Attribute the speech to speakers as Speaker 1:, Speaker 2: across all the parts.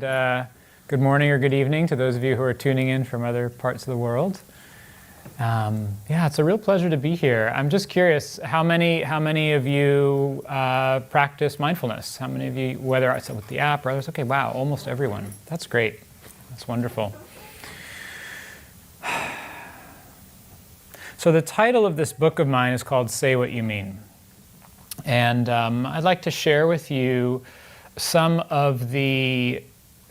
Speaker 1: good morning or good evening to those of you who are tuning in from other parts of the world. Yeah, it's a real pleasure to be here. I'm just curious, how many of you practice mindfulness? How many of you, whether it's with the app or others? Okay, wow, almost everyone. That's great. That's wonderful. So the title of this book of mine is called Say What You Mean. And I'd like to share with you some of the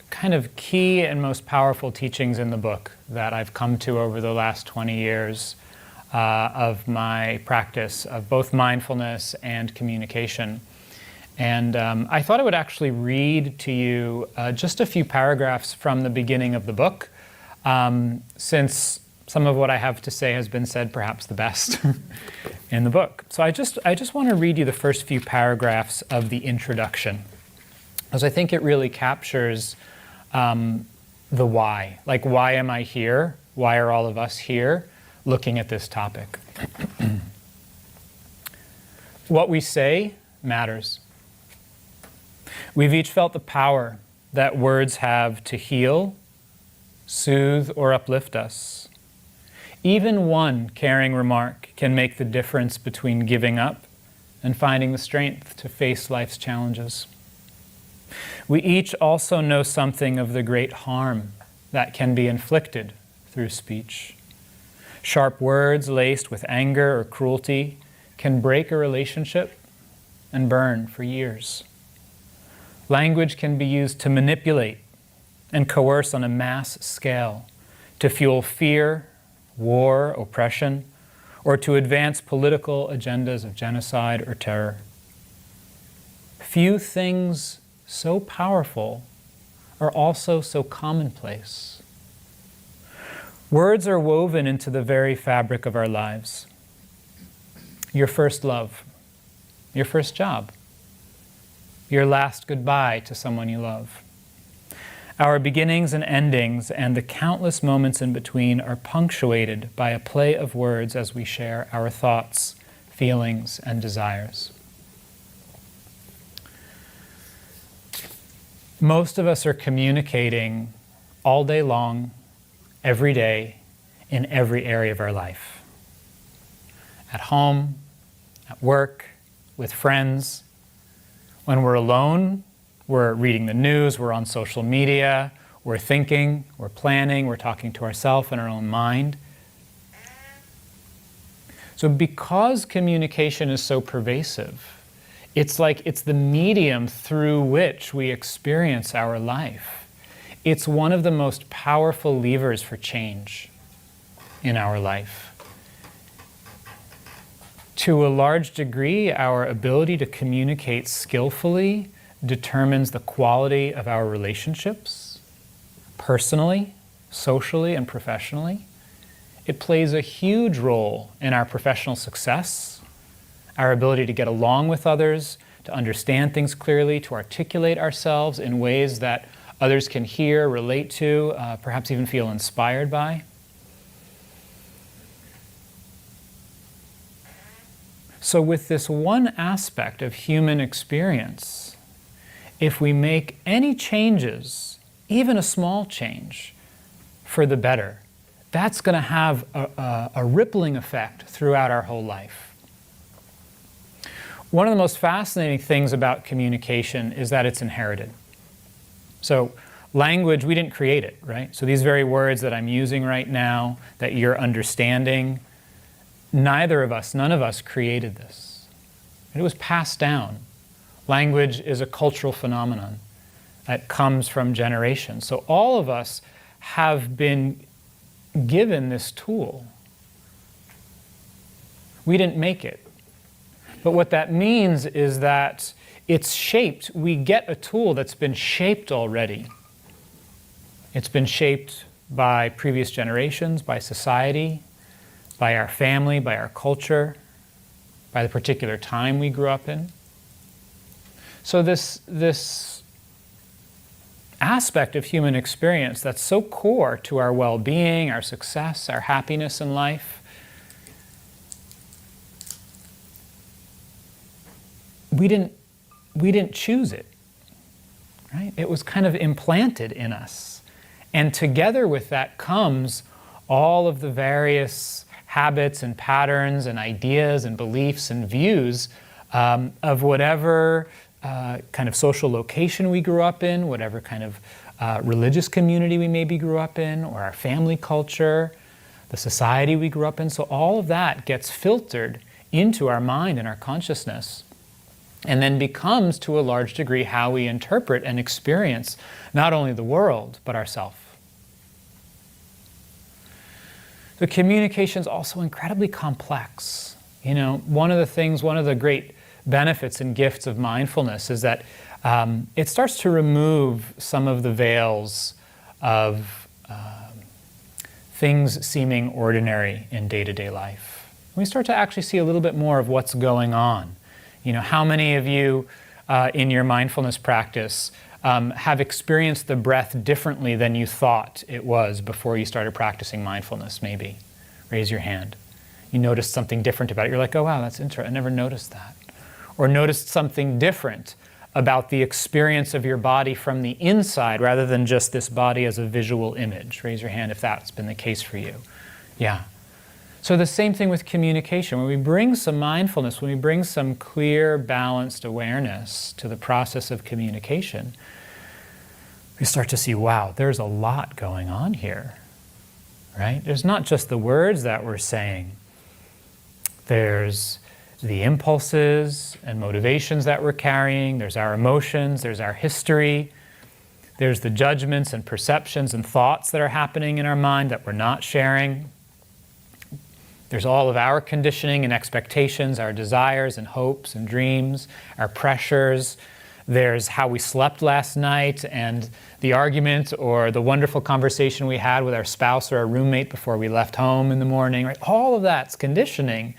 Speaker 1: kind of key and most powerful teachings in the book that I've come to over the last 20 years of my practice of both mindfulness and communication. And I thought I would actually read to you just a few paragraphs from the beginning of the book, since some of what I have to say has been said perhaps the best in the book. So I just want to read you the first few paragraphs of the introduction, because I think it really captures the why. Like, why am I here? Why are all of us here looking at this topic? What we say matters. We've each felt the power that words have to heal, soothe, or uplift us. Even one caring remark can make the difference between giving up and finding the strength to face life's challenges. We each also know something of the great harm that can be inflicted through speech. Sharp words laced with anger or cruelty can break a relationship and burn for years. Language can be used to manipulate and coerce on a mass scale, to fuel fear, war, oppression, or to advance political agendas of genocide or terror. Few things so powerful are also so commonplace. Words are woven into the very fabric of our lives. Your first love, your first job, your last goodbye to someone you love. Our beginnings and endings and the countless moments in between are punctuated by a play of words as we share our thoughts, feelings, and desires. Most of us are communicating all day long, every day, in every area of our life. At home, at work, with friends. When we're alone, we're reading the news, we're on social media, we're thinking, we're planning, we're talking to ourselves in our own mind. So because communication is so pervasive, it's like it's the medium through which we experience our life. It's one of the most powerful levers for change in our life. To a large degree, our ability to communicate skillfully determines the quality of our relationships, personally, socially, and professionally. It plays a huge role in our professional success, our ability to get along with others, to understand things clearly, to articulate ourselves in ways that others can hear, relate to, perhaps even feel inspired by. So with this one aspect of human experience, if we make any changes, even a small change, for the better, that's going to have a rippling effect throughout our whole life. One of the most fascinating things about communication is that it's inherited. So language, we didn't create it, right? So these very words that I'm using right now, that you're understanding, none of us created this. It was passed down. Language is a cultural phenomenon that comes from generations. So all of us have been given this tool. We didn't make it. But what that means is that it's shaped. We get a tool that's been shaped already. It's been shaped by previous generations, by society, by our family, by our culture, by the particular time we grew up in. So this aspect of human experience that's so core to our well-being, our success, our happiness in life, we didn't choose it. right? It was kind of implanted in us. And together with that comes all of the various habits and patterns and ideas and beliefs and views of whatever kind of social location we grew up in, whatever kind of religious community we maybe grew up in, or our family culture, the society we grew up in. So all of that gets filtered into our mind and our consciousness, and then becomes, to a large degree, how we interpret and experience not only the world, but ourselves. So communication is also incredibly complex. You know, one of the great benefits and gifts of mindfulness is that it starts to remove some of the veils of things seeming ordinary in day-to-day life. We start to actually see a little bit more of what's going on. You know, how many of you in your mindfulness practice have experienced the breath differently than you thought it was before you started practicing mindfulness, maybe? Raise your hand. You noticed something different about it. You're like, oh wow, that's interesting. I never noticed that. Or noticed something different about the experience of your body from the inside rather than just this body as a visual image. Raise your hand if that's been the case for you. Yeah. So the same thing with communication. When we bring some mindfulness, when we bring some clear, balanced awareness to the process of communication, we start to see, wow, there's a lot going on here, right? There's not just the words that we're saying. There's the impulses and motivations that we're carrying. There's our emotions. There's our history. There's the judgments and perceptions and thoughts that are happening in our mind that we're not sharing. There's all of our conditioning and expectations, our desires and hopes and dreams, our pressures. There's how we slept last night and the argument or the wonderful conversation we had with our spouse or our roommate before we left home in the morning. Right? All of that's conditioning.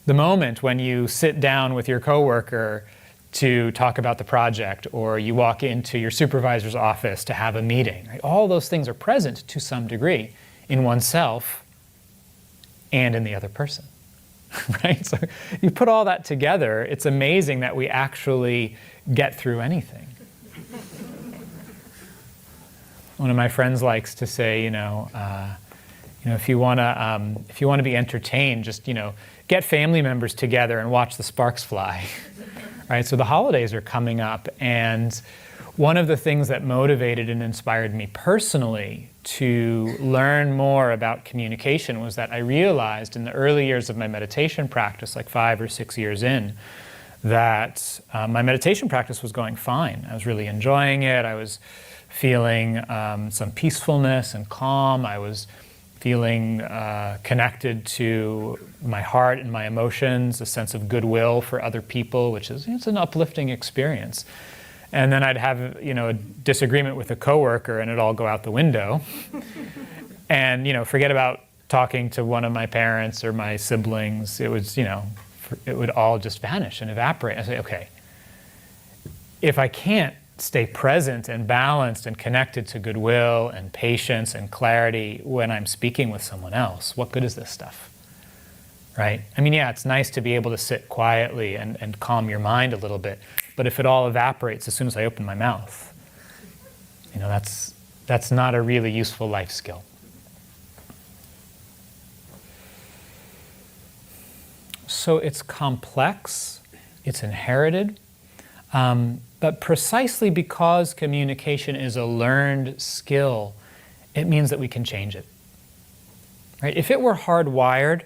Speaker 1: The moment when you sit down with your coworker to talk about the project, or you walk into your supervisor's office to have a meeting, right? All those things are present to some degree in oneself and in the other person, right? So you put all that together, it's amazing that we actually get through anything. One of my friends likes to say, if you want to be entertained, just get family members together and watch the sparks fly, right? So the holidays are coming up, and one of the things that motivated and inspired me personally to learn more about communication was that I realized in the early years of my meditation practice, like 5 or 6 years in, that my meditation practice was going fine. I was really enjoying it. I was feeling some peacefulness and calm. I was feeling connected to my heart and my emotions, a sense of goodwill for other people, which is it's an uplifting experience. And then I'd have a disagreement with a coworker, and it'd all go out the window, and forget about talking to one of my parents or my siblings. It was it would all just vanish and evaporate. I say, okay, if I can't stay present and balanced and connected to goodwill and patience and clarity when I'm speaking with someone else, what good is this stuff, right? I mean, yeah, it's nice to be able to sit quietly and calm your mind a little bit, but if it all evaporates as soon as I open my mouth, that's not a really useful life skill. So it's complex, it's inherited, but precisely because communication is a learned skill, it means that we can change it. Right? If it were hardwired,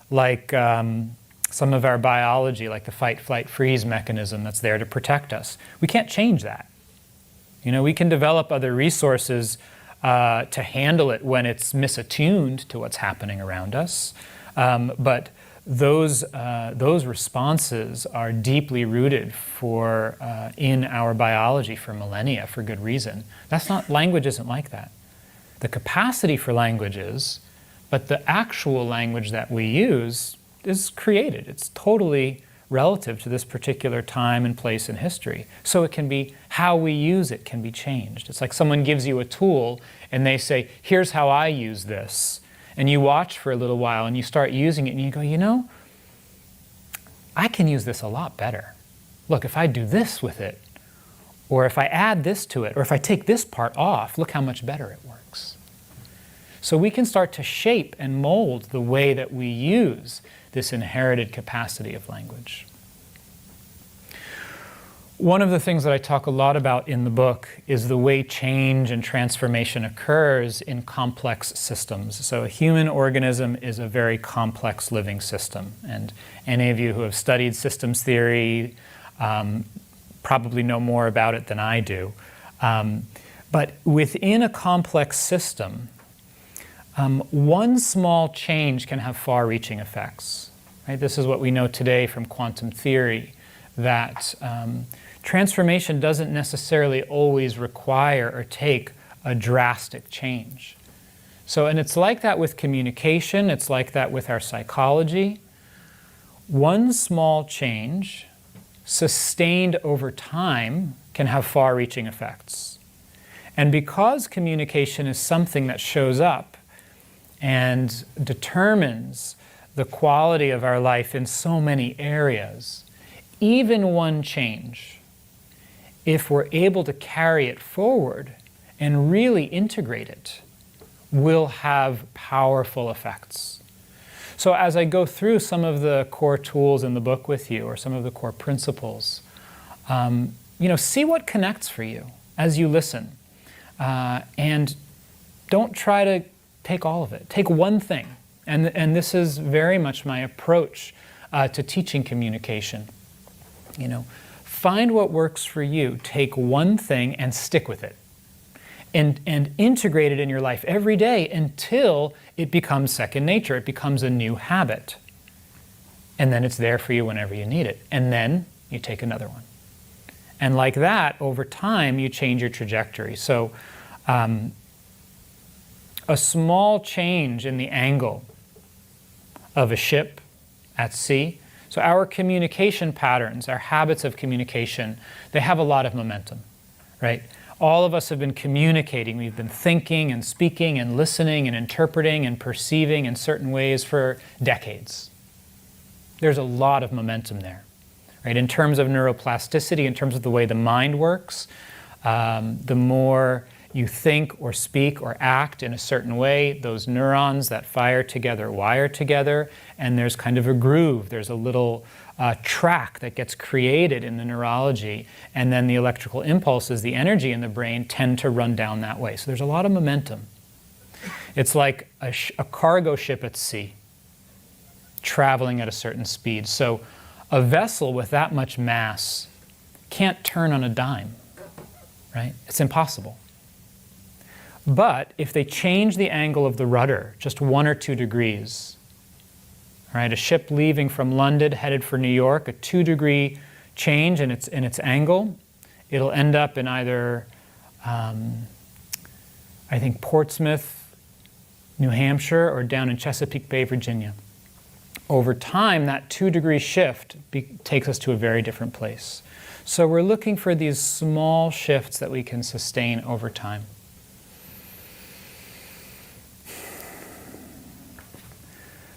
Speaker 1: like some of our biology, like the fight, flight, freeze mechanism that's there to protect us, we can't change that. We can develop other resources to handle it when it's misattuned to what's happening around us, but those responses are deeply rooted in our biology for millennia, for good reason. Language isn't like that. The capacity for language is, but the actual language that we use is created. It's totally relative to this particular time and place in history. So it can be, how we use it can be changed. It's like someone gives you a tool and they say, here's how I use this. And you watch for a little while and you start using it and you go, I can use this a lot better. Look, if I do this with it, Or if I add this to it, or if I take this part off, look how much better it works. So we can start to shape and mold the way that we use this inherited capacity of language. One of the things that I talk a lot about in the book is the way change and transformation occurs in complex systems. So a human organism is a very complex living system. And any of you who have studied systems theory probably know more about it than I do. But within a complex system, one small change can have far-reaching effects. Right? This is what we know today from quantum theory, that transformation doesn't necessarily always require or take a drastic change. So, and it's like that with communication, it's like that with our psychology. One small change, sustained over time, can have far-reaching effects. And because communication is something that shows up and determines the quality of our life in so many areas, even one change, if we're able to carry it forward and really integrate it, will have powerful effects. So as I go through some of the core tools in the book with you, or some of the core principles, see what connects for you as you listen. And don't try to take all of it. Take one thing. And this is very much my approach to teaching communication. Find what works for you. Take one thing and stick with it. And integrate it in your life every day until it becomes second nature. It becomes a new habit. And then it's there for you whenever you need it. And then you take another one. And like that, over time, you change your trajectory. So a small change in the angle of a ship at sea. So our communication patterns, our habits of communication, they have a lot of momentum, right? All of us have been communicating. We've been thinking and speaking and listening and interpreting and perceiving in certain ways for decades. There's a lot of momentum there, right? In terms of neuroplasticity, in terms of the way the mind works, the more you think or speak or act in a certain way, those neurons that fire together wire together, and there's kind of a groove. There's a little track that gets created in the neurology, and then the electrical impulses, the energy in the brain, tend to run down that way. So there's a lot of momentum. It's like a cargo ship at sea, traveling at a certain speed. So a vessel with that much mass can't turn on a dime, right? It's impossible. But if they change the angle of the rudder just 1 or 2 degrees, right, a ship leaving from London headed for New York, a 2-degree change in its angle, it'll end up in either, I think, Portsmouth, New Hampshire, or down in Chesapeake Bay, Virginia. Over time, that 2-degree shift takes us to a very different place. So we're looking for these small shifts that we can sustain over time.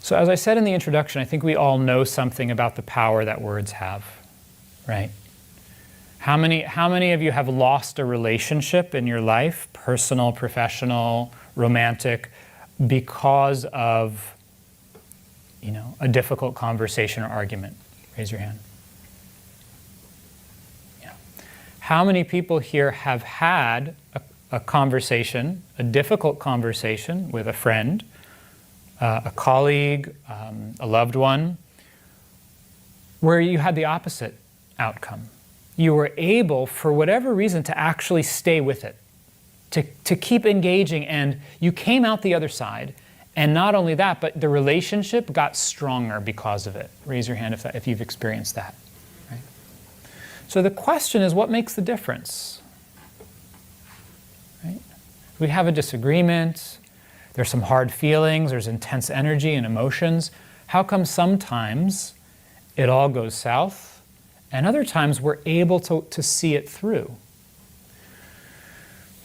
Speaker 1: So as I said in the introduction, I think we all know something about the power that words have, right? How many of you have lost a relationship in your life, personal, professional, romantic, because of, a difficult conversation or argument? Raise your hand. Yeah. How many people here have had a conversation, a difficult conversation with a friend, a colleague, a loved one, where you had the opposite outcome? You were able, for whatever reason, to actually stay with it, to keep engaging, and you came out the other side. And not only that, but the relationship got stronger because of it. Raise your hand if you've experienced that. Right? So the question is, what makes the difference? Right? We have a disagreement. There's some hard feelings, there's intense energy and emotions. How come sometimes it all goes south, and other times we're able to see it through?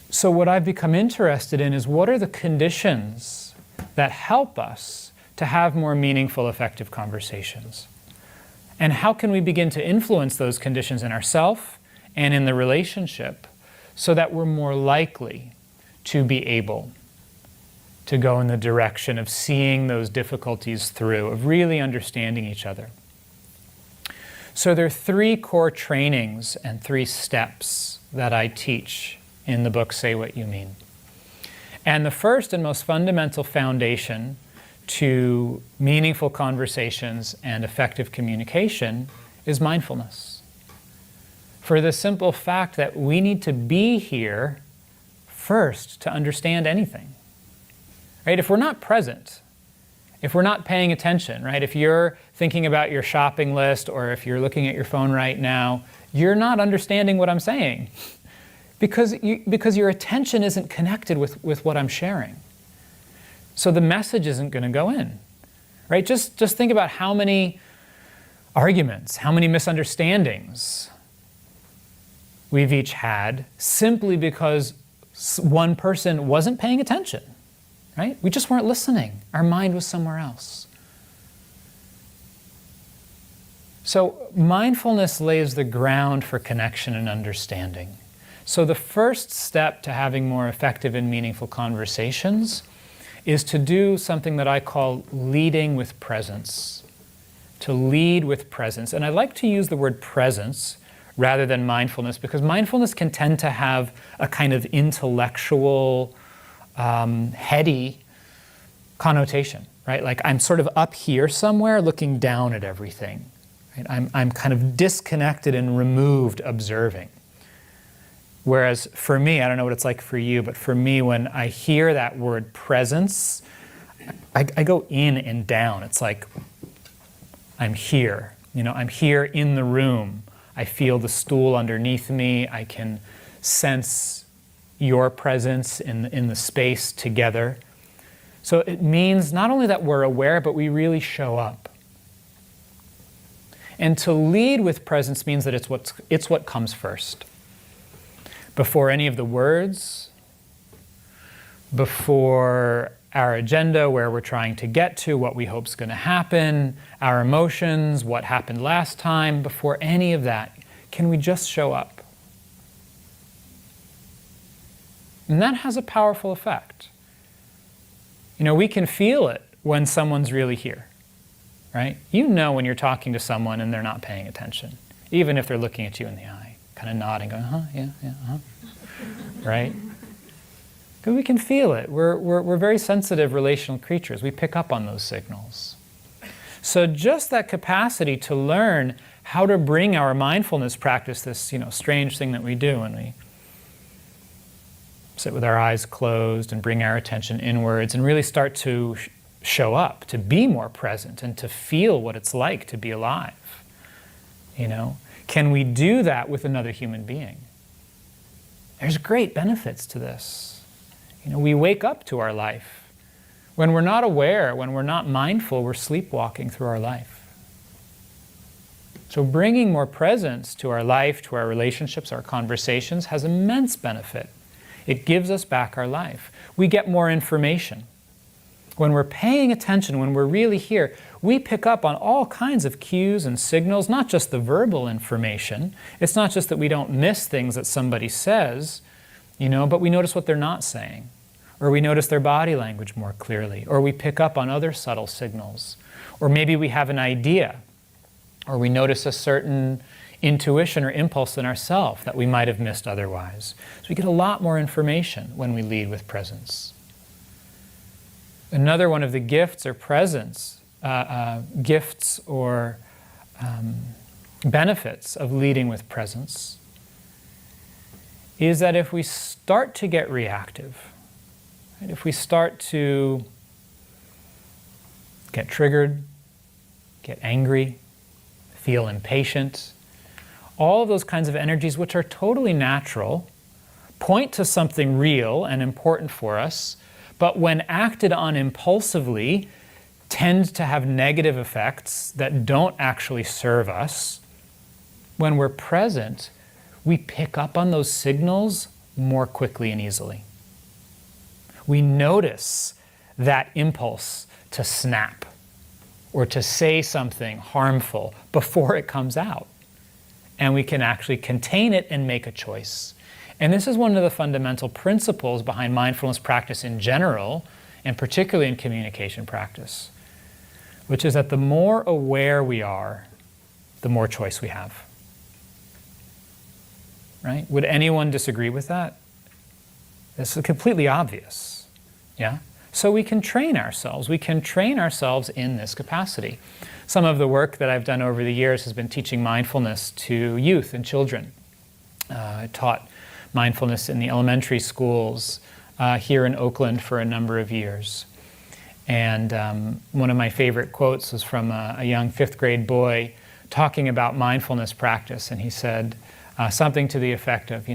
Speaker 1: So what I've become interested in is, what are the conditions that help us to have more meaningful, effective conversations? And how can we begin to influence those conditions in ourselves and in the relationship, so that we're more likely to be able to go in the direction of seeing those difficulties through, of really understanding each other. So there are 3 core trainings and 3 steps that I teach in the book, Say What You Mean. And the first and most fundamental foundation to meaningful conversations and effective communication is mindfulness. For the simple fact that we need to be here first to understand anything. Right? If we're not present, if we're not paying attention, right? If you're thinking about your shopping list or if you're looking at your phone right now, you're not understanding what I'm saying because your attention isn't connected with what I'm sharing. So the message isn't going to go in, right? Just think about how many arguments, how many misunderstandings we've each had simply because one person wasn't paying attention. Right? We just weren't listening. Our mind was somewhere else. So mindfulness lays the ground for connection and understanding. So the first step to having more effective and meaningful conversations is to do something that I call leading with presence. To lead with presence. And I like to use the word presence rather than mindfulness because mindfulness can tend to have a kind of intellectual, heady connotation, right? Like I'm sort of up here somewhere looking down at everything. Right? I'm kind of disconnected and removed observing. Whereas for me, I don't know what it's like for you, but for me, when I hear that word presence, I go in and down. It's like I'm here. I'm here in the room. I feel the stool underneath me. I can sense your presence in the space together. So it means not only that we're aware, but we really show up. And to lead with presence means that it's what comes first. Before any of the words, before our agenda, where we're trying to get to, what we hope's going to happen, our emotions, what happened last time, before any of that, can we just show up? And that has a powerful effect. We can feel it when someone's really here, right? When you're talking to someone and they're not paying attention, even if they're looking at you in the eye, kind of nodding, going, yeah, right? Because we can feel it. We're very sensitive relational creatures. We pick up on those signals. So just that capacity to learn how to bring our mindfulness practice, this strange thing that we do when we sit with our eyes closed and bring our attention inwards and really start to show up, to be more present and to feel what it's like to be alive. Can we do that with another human being? There's great benefits to this. We wake up to our life. When we're not aware, when we're not mindful, we're sleepwalking through our life. So bringing more presence to our life, to our relationships, our conversations has immense benefit. It gives us back our life. We get more information. When we're paying attention, when we're really here, we pick up on all kinds of cues and signals, not just the verbal information. It's not just that we don't miss things that somebody says, but we notice what they're not saying. Or we notice their body language more clearly. Or we pick up on other subtle signals. Or maybe we have an idea. Or we notice a certain intuition or impulse in ourselves that we might have missed otherwise. So we get a lot more information when we lead with presence. Another one of the gifts or benefits of leading with presence is that if we start to get reactive, right, if we start to get triggered, get angry, feel impatient, all of those kinds of energies, which are totally natural, point to something real and important for us, but when acted on impulsively, tend to have negative effects that don't actually serve us. When we're present, we pick up on those signals more quickly and easily. We notice that impulse to snap or to say something harmful before it comes out. and we can actually contain it and make a choice. And this is one of the fundamental principles behind mindfulness practice in general, and particularly in communication practice, which is that the more aware we are, the more choice we have. Right? Would anyone disagree with that? This is completely obvious. Yeah? So we can train ourselves. We can train ourselves in this capacity. Some of the work that I've done over the years has been teaching mindfulness to youth and children. I taught mindfulness in the elementary schools here in Oakland for a number of years. And one of my favorite quotes was from a young 5th grade boy talking about mindfulness practice. And he said something to the effect of,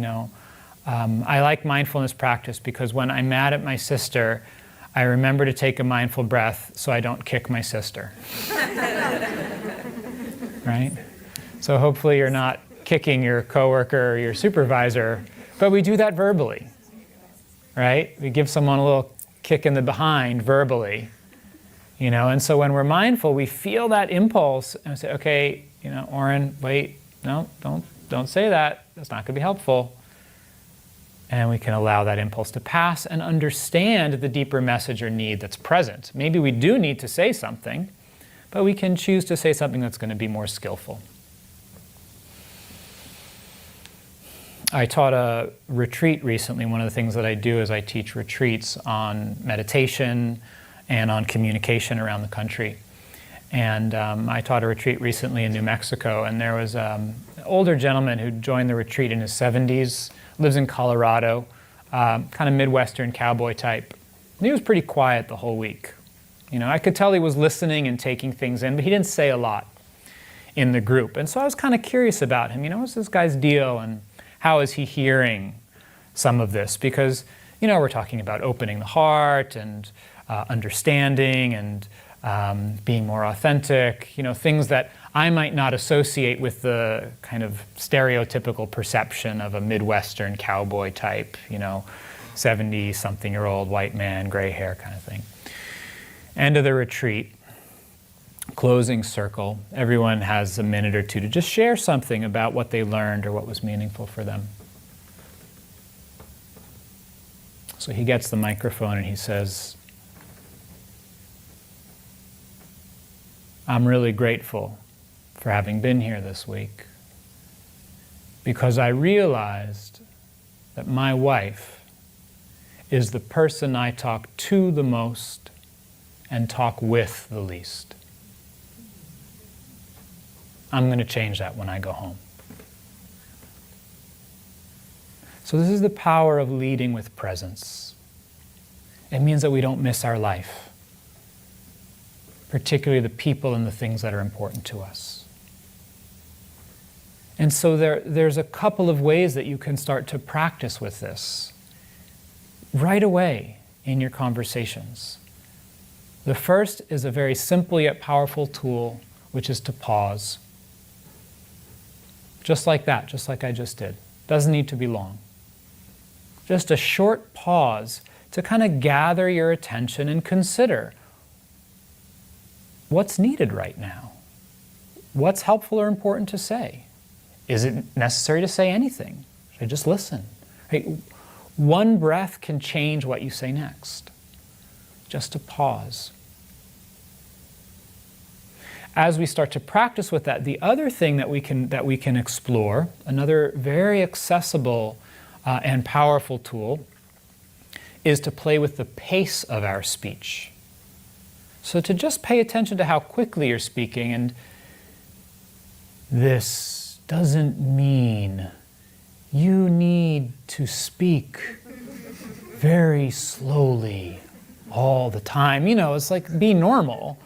Speaker 1: I like mindfulness practice because when I'm mad at my sister, I remember to take a mindful breath so I don't kick my sister. Right? So hopefully you're not kicking your coworker or your supervisor, but we do that verbally. Right? We give someone a little kick in the behind verbally. And so when we're mindful, we feel that impulse and we say, okay, Oren, wait, no, don't say that. That's not going to be helpful. And we can allow that impulse to pass and understand the deeper message or need that's present. Maybe we do need to say something, but we can choose to say something that's going to be more skillful. I taught a retreat recently. One of the things that I do is I teach retreats on meditation and on communication around the country. And I taught a retreat recently in New Mexico, and there was an older gentleman who joined the retreat in his 70s, lives in Colorado, kind of Midwestern cowboy type. And he was pretty quiet the whole week. I could tell he was listening and taking things in, but he didn't say a lot in the group. And so I was kind of curious about him. What's this guy's deal, and how is he hearing some of this? Because, we're talking about opening the heart and understanding and being more authentic, things that I might not associate with the kind of stereotypical perception of a Midwestern cowboy type, 70-something-year-old white man, gray hair kind of thing. End of the retreat, closing circle. Everyone has a minute or two to just share something about what they learned or what was meaningful for them. So he gets the microphone and he says, I'm really grateful for having been here this week because I realized that my wife is the person I talk to the most and talk with the least. I'm going to change that when I go home. So this is the power of leading with presence. It means that we don't miss our life, particularly the people and the things that are important to us. And so there's a couple of ways that you can start to practice with this right away in your conversations. The first is a very simple yet powerful tool, which is to pause. Just like that, just like I just did. Doesn't need to be long. Just a short pause to kind of gather your attention and consider what's needed right now. What's helpful or important to say? Is it necessary to say anything? Should I just listen? Right? One breath can change what you say next. Just to pause. As we start to practice with that, the other thing that we can explore, another very accessible and powerful tool, is to play with the pace of our speech. So to just pay attention to how quickly you're speaking, and this doesn't mean you need to speak very slowly all the time. It's like be normal.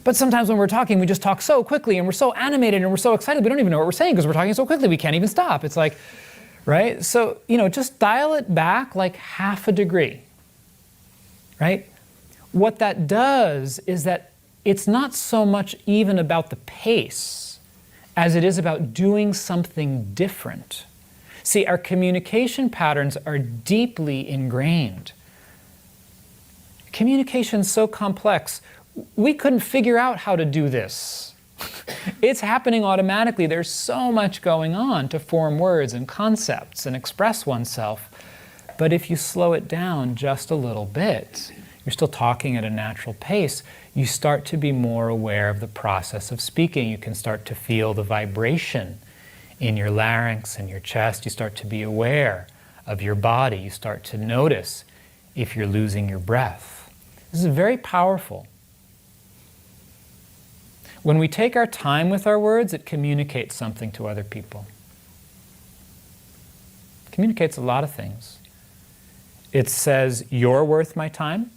Speaker 1: But sometimes when we're talking, we just talk so quickly and we're so animated and we're so excited, we don't even know what we're saying because we're talking so quickly, we can't even stop. It's like, right? So, just dial it back like half a degree, right? What that does is that it's not so much even about the pace as it is about doing something different. See, our communication patterns are deeply ingrained. Communication's so complex. We couldn't figure out how to do this. It's happening automatically. There's so much going on to form words and concepts and express oneself. But if you slow it down just a little bit, you're still talking at a natural pace, you start to be more aware of the process of speaking. You can start to feel the vibration in your larynx and your chest. You start to be aware of your body. You start to notice if you're losing your breath. This is very powerful. When we take our time with our words, it communicates something to other people. It communicates a lot of things. It says, you're worth my time.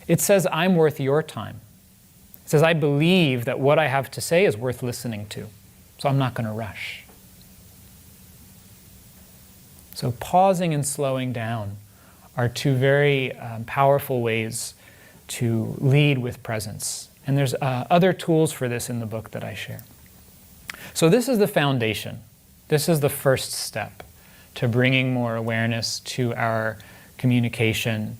Speaker 1: It says, I'm worth your time. It says, I believe that what I have to say is worth listening to, so I'm not going to rush. So pausing and slowing down are two very powerful ways to lead with presence. And there's other tools for this in the book that I share. So this is the foundation. This is the first step to bringing more awareness to our communication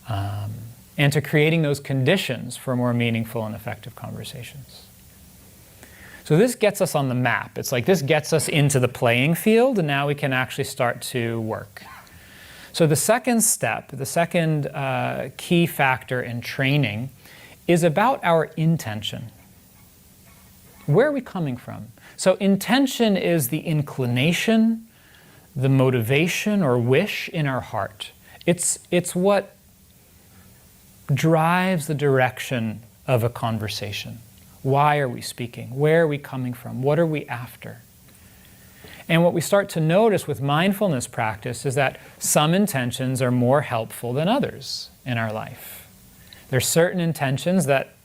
Speaker 1: and to creating those conditions for more meaningful and effective conversations. So this gets us on the map. It's like this gets us into the playing field, and now we can actually start to work. So the second step, the second key factor in training is about our intention. Where are we coming from? So intention is the inclination, the motivation or wish in our heart. It's what drives the direction of a conversation. Why are we speaking? Where are we coming from? What are we after? And what we start to notice with mindfulness practice is that some intentions are more helpful than others in our life. There's certain intentions that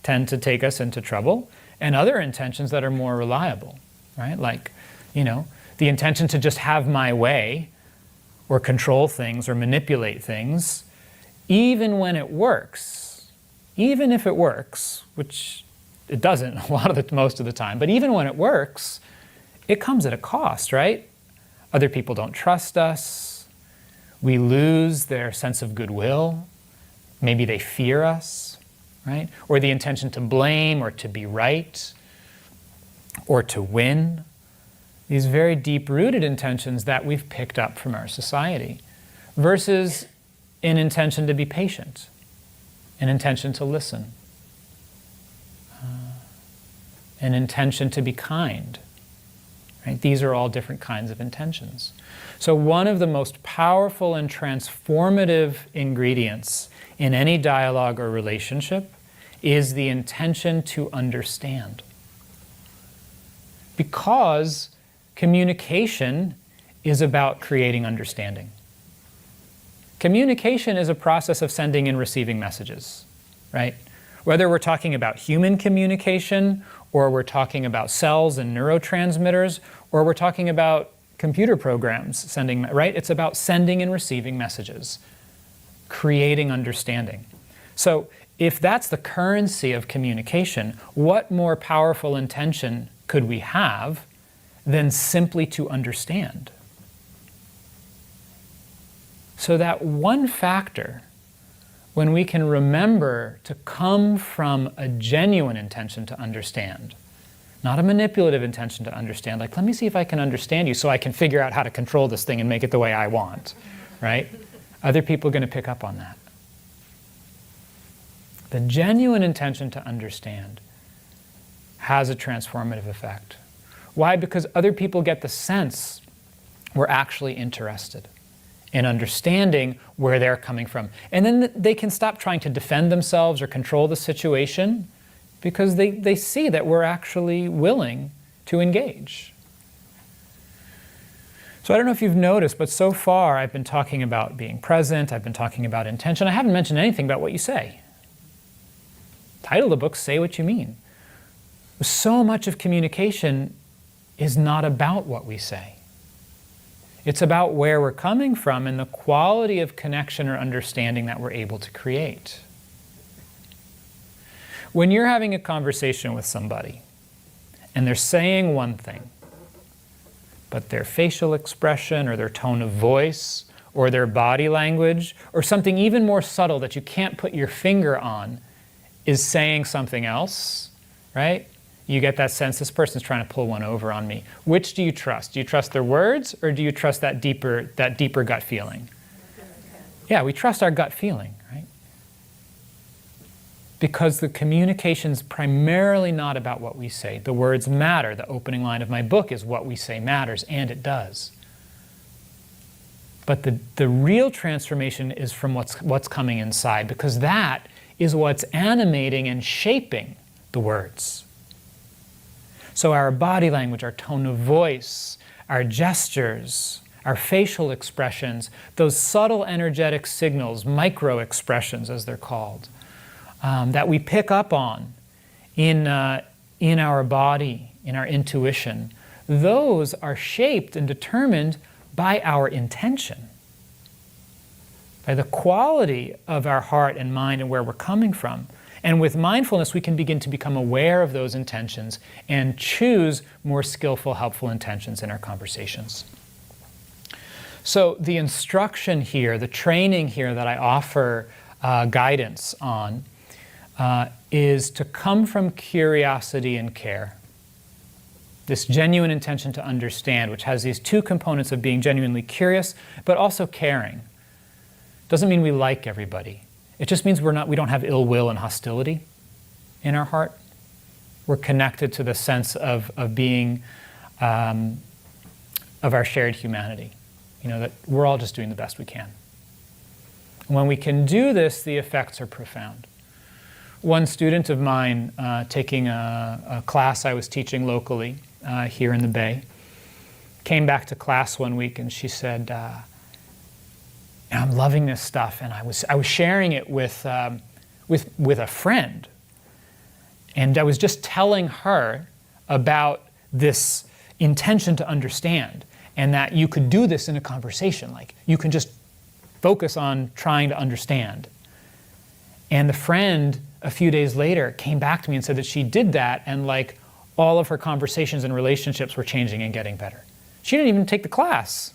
Speaker 1: tend to take us into trouble, and other intentions that are more reliable, right? Like, the intention to just have my way, or control things, or manipulate things, even when it works, even if it works, which it doesn't most of the time, but even when it works, it comes at a cost, right? Other people don't trust us. We lose their sense of goodwill. Maybe they fear us, right? Or the intention to blame or to be right or to win. These very deep-rooted intentions that we've picked up from our society versus an intention to be patient, an intention to listen, an intention to be kind. Right? These are all different kinds of intentions. So one of the most powerful and transformative ingredients in any dialogue or relationship is the intention to understand. Because communication is about creating understanding. Communication is a process of sending and receiving messages, right? Whether we're talking about human communication, or we're talking about cells and neurotransmitters, or we're talking about computer programs sending, right? It's about sending and receiving messages, creating understanding. So if that's the currency of communication, what more powerful intention could we have than simply to understand? So that one factor, when we can remember to come from a genuine intention to understand, not a manipulative intention to understand, like, let me see if I can understand you so I can figure out how to control this thing and make it the way I want, right? Other people are going to pick up on that. The genuine intention to understand has a transformative effect. Why? Because other people get the sense we're actually interested in understanding where they're coming from. And then they can stop trying to defend themselves or control the situation because they see that we're actually willing to engage. So I don't know if you've noticed, but so far I've been talking about being present, I've been talking about intention. I haven't mentioned anything about what you say. Title of the book, Say What You Mean. So much of communication is not about what we say. It's about where we're coming from and the quality of connection or understanding that we're able to create. When you're having a conversation with somebody and they're saying one thing, but their facial expression or their tone of voice or their body language or something even more subtle that you can't put your finger on is saying something else, right? You get that sense this person's trying to pull one over on me. Which do you trust? Do you trust their words, or do you trust that deeper gut feeling? Yeah, we trust our gut feeling, right? Because the communication's primarily not about what we say. The words matter. The opening line of my book is what we say matters, and it does. But the real transformation is from what's coming inside, because that is what's animating and shaping the words. So our body language, our tone of voice, our gestures, our facial expressions, those subtle energetic signals, micro-expressions as they're called, that we pick up on in our body, in our intuition, those are shaped and determined by our intention, by the quality of our heart and mind and where we're coming from. And with mindfulness, we can begin to become aware of those intentions and choose more skillful, helpful intentions in our conversations. So the instruction here, the training here that I offer guidance on is to come from curiosity and care. This genuine intention to understand, which has these two components of being genuinely curious, but also caring. Doesn't mean we like everybody. It just means we don't have ill will and hostility in our heart. We're connected to the sense of being, of our shared humanity. You know, that we're all just doing the best we can. And when we can do this, the effects are profound. One student of mine taking a class I was teaching locally here in the Bay came back to class one week and she said, I'm loving this stuff, and I was sharing it with a friend, and I was just telling her about this intention to understand, and that you could do this in a conversation, like you can just focus on trying to understand. And the friend, a few days later, came back to me and said that she did that, and like all of her conversations and relationships were changing and getting better. She didn't even take the class.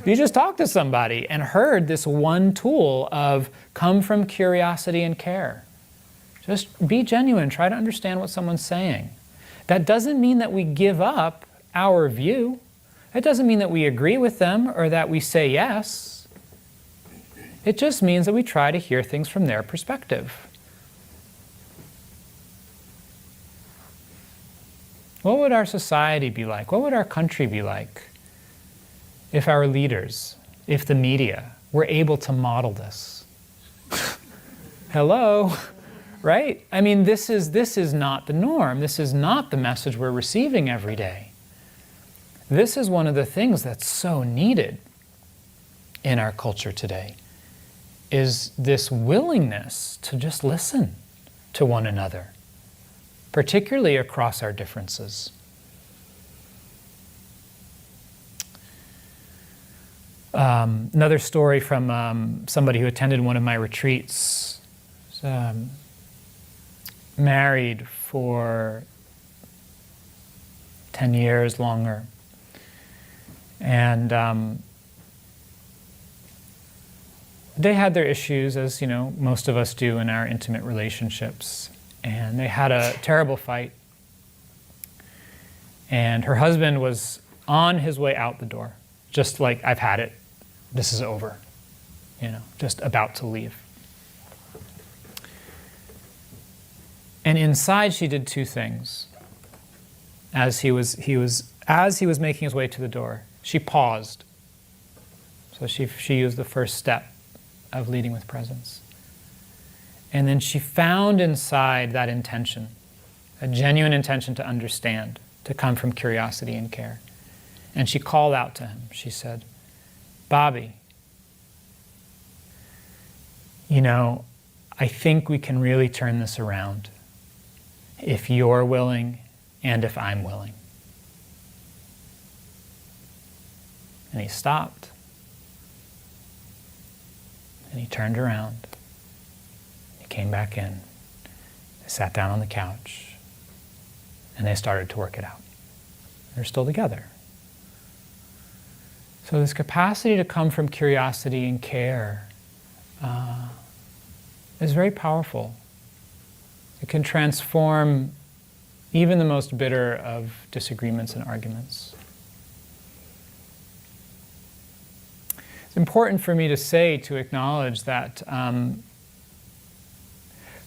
Speaker 1: You just talked to somebody and heard this one tool of come from curiosity and care. Just be genuine, try to understand what someone's saying. That doesn't mean that we give up our view. It doesn't mean that we agree with them or that we say yes. It just means that we try to hear things from their perspective. What would our society be like? What would our country be like if our leaders, if the media were able to model this? Hello, right? I mean, this is not the norm. This is not the message we're receiving every day. This is one of the things that's so needed in our culture today, is this willingness to just listen to one another, particularly across our differences. Another story from somebody who attended one of my retreats. Married for 10 years longer. And they had their issues, as you know, most of us do in our intimate relationships. And they had a terrible fight. And her husband was on his way out the door, just like, I've had it. This is over, you know, just about to leave. And inside she did two things. As he was making his way to the door, she paused. So she used the first step of leading with presence. And then she found inside that intention, a genuine intention to understand, to come from curiosity and care. And she called out to him. She said, Bobby, you know, I think we can really turn this around if you're willing and if I'm willing. And he stopped. And he turned around. He came back in. They sat down on the couch. And they started to work it out. They're still together. So this capacity to come from curiosity and care is very powerful. It can transform even the most bitter of disagreements and arguments. It's important for me to acknowledge that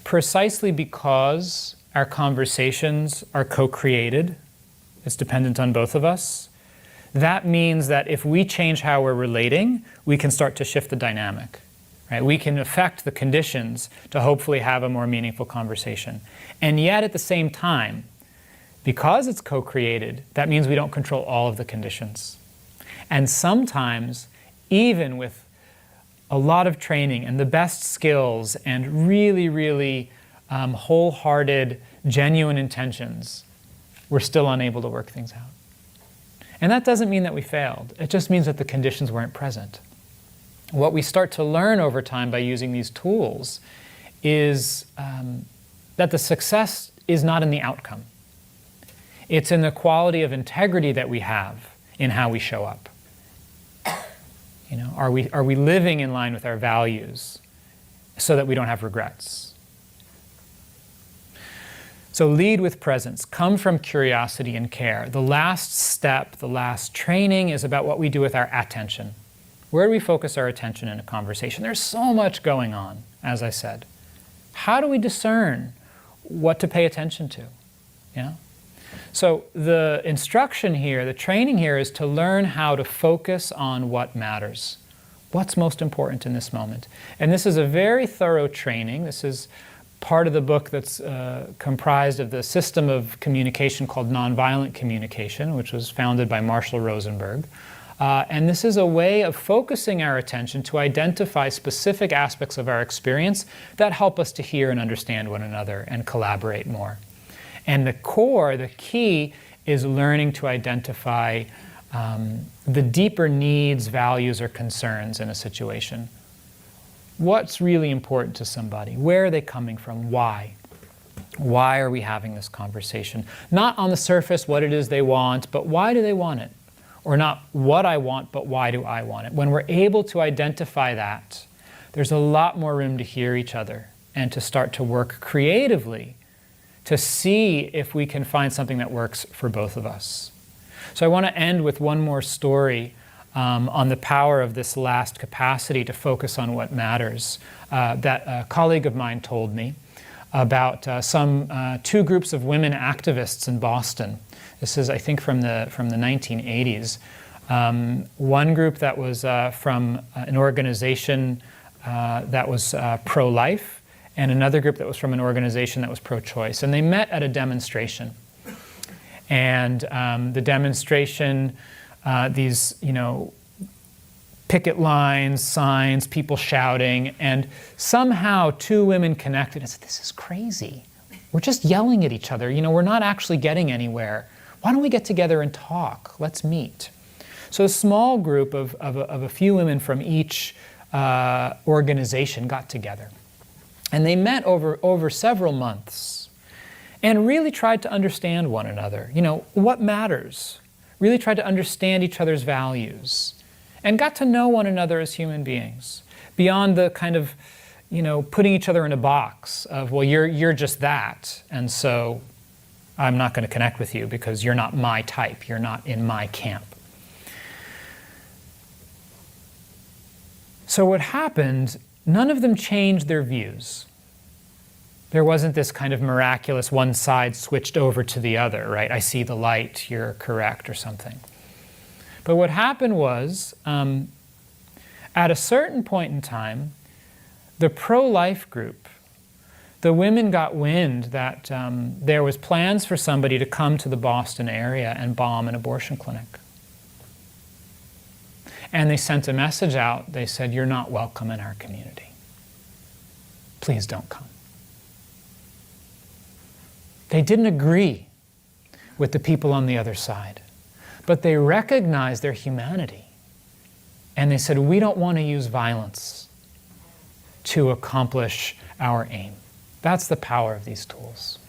Speaker 1: precisely because our conversations are co-created, it's dependent on both of us, that means that if we change how we're relating, we can start to shift the dynamic. Right? We can affect the conditions to hopefully have a more meaningful conversation. And yet at the same time, because it's co-created, that means we don't control all of the conditions. And sometimes, even with a lot of training and the best skills and really, really wholehearted, genuine intentions, we're still unable to work things out. And that doesn't mean that we failed. It just means that the conditions weren't present. What we start to learn over time by using these tools is that the success is not in the outcome. It's in the quality of integrity that we have in how we show up. You know, are we living in line with our values so that we don't have regrets? So lead with presence. Come from curiosity and care. The last step, the last training is about what we do with our attention. Where do we focus our attention in a conversation? There's so much going on, as I said. How do we discern what to pay attention to? Yeah? So the instruction here, the training here is to learn how to focus on what matters. What's most important in this moment? And this is a very thorough training. This is part of the book that's comprised of the system of communication called nonviolent communication, which was founded by Marshall Rosenberg. And this is a way of focusing our attention to identify specific aspects of our experience that help us to hear and understand one another and collaborate more. And the core, the key, is learning to identify the deeper needs, values, or concerns in a situation. What's really important to somebody? Where are they coming from? Why? Why are we having this conversation? Not on the surface what it is they want, but why do they want it? Or not what I want, but why do I want it? When we're able to identify that, there's a lot more room to hear each other and to start to work creatively to see if we can find something that works for both of us. So I want to end with one more story on the power of this last capacity to focus on what matters that a colleague of mine told me about two groups of women activists in Boston. This is, I think, from the 1980s. One group that was from an organization that was pro-life, and another group that was from an organization that was pro-choice. And they met at a demonstration. And the demonstration, these, picket lines, signs, people shouting, and somehow two women connected and said, "This is crazy. We're just yelling at each other. We're not actually getting anywhere. Why don't we get together and talk? Let's meet." So a small group of a few women from each organization got together. And they met over several months and really tried to understand one another. What matters? Really tried to understand each other's values and got to know one another as human beings beyond the kind of, putting each other in a box of, well, you're just that, and so I'm not going to connect with you because you're not my type, you're not in my camp. So what happened, none of them changed their views. There wasn't this kind of miraculous one side switched over to the other, right? I see the light, you're correct, or something. But what happened was, at a certain point in time, the pro-life group, the women got wind that there was plans for somebody to come to the Boston area and bomb an abortion clinic. And they sent a message out. They said, "You're not welcome in our community. Please don't come." They didn't agree with the people on the other side, but they recognized their humanity. And they said, "We don't want to use violence to accomplish our aim." That's the power of these tools.